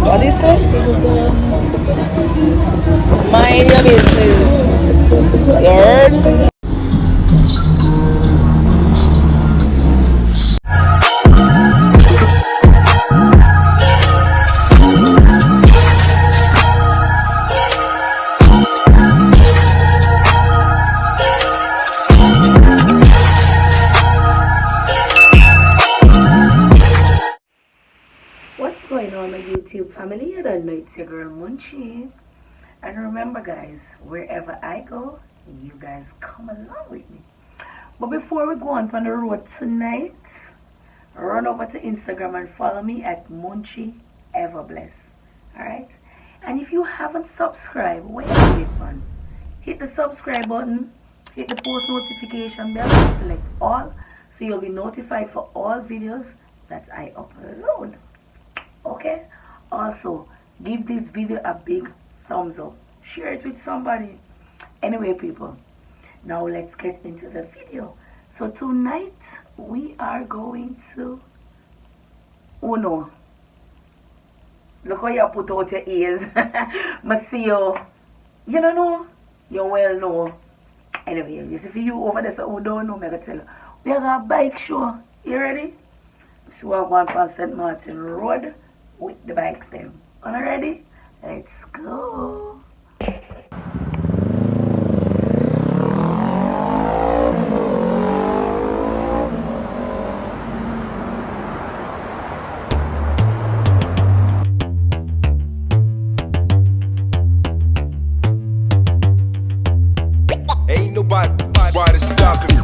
What do you say? Mind your business. You heard? What's going on, my YouTube family? You don't know it's your girl Munchy. And remember, guys, wherever I go, you guys come along with me. But before we go on the road tonight, run over to Instagram and follow me at Munchy Everbless. Alright? And if you haven't subscribed, wait a minute. Hit the subscribe button, hit the post notification bell, and select all so you'll be notified for all videos that I upload. Okay? Also, give this video a big thumbs up. Share it with somebody. Anyway, people, now let's get into the video. So tonight we are going to Uno. Look how you put out your ears. I see you. You don't know. You well know. Anyway, you see for you over there, so who don't know, I'm going to tell you. We have a bike show. You ready? So we're going past St. Martin Road with the bikes then. Are you ready? Let's go. Ain't nobody stopping me.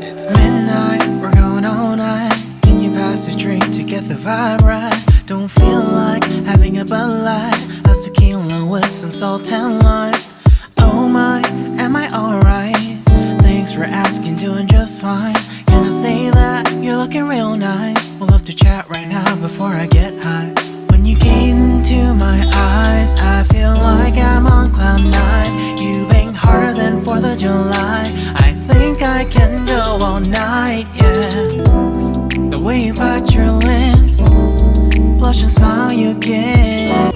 It's midnight, we're going all night. Can you pass a drink to get the vibe right? Don't feel like having a Bud Light. How's tequila with some salt and lime? Oh my, am I alright? Thanks for asking, doing just fine. Can I say that you're looking real nice? We'll love to chat right now before I get high. When you gaze into my eyes, I feel like I'm on cloud nine. You bang harder than 4th of July. I think I can go all night, yeah. The way you bite your lips, blush and smile you give.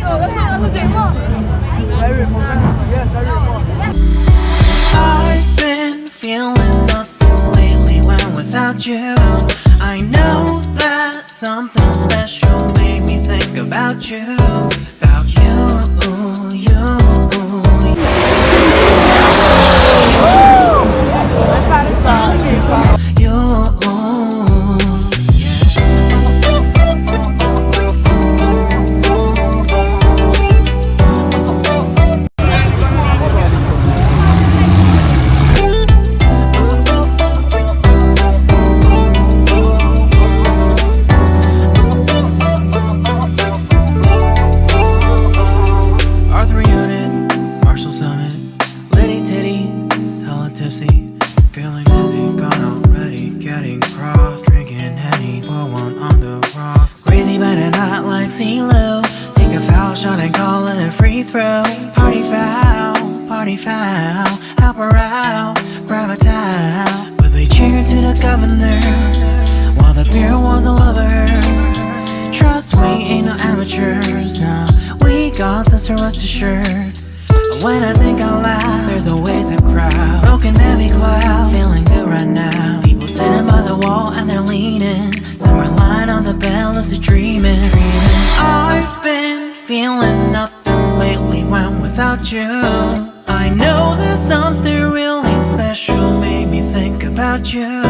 foul. Help her out, grab a towel. But they cheered to the governor while the beer was all over her. Trust we ain't no amateurs, no. We got this, rest assured. When I think out loud, there's always a crowd. Smoking heavy cloud, feeling good right now. People sitting by the wall and they're leaning. Some are lying on the bed, lucid dreaming. I've been feeling nothing lately when without you. I know that something really special made me think about you.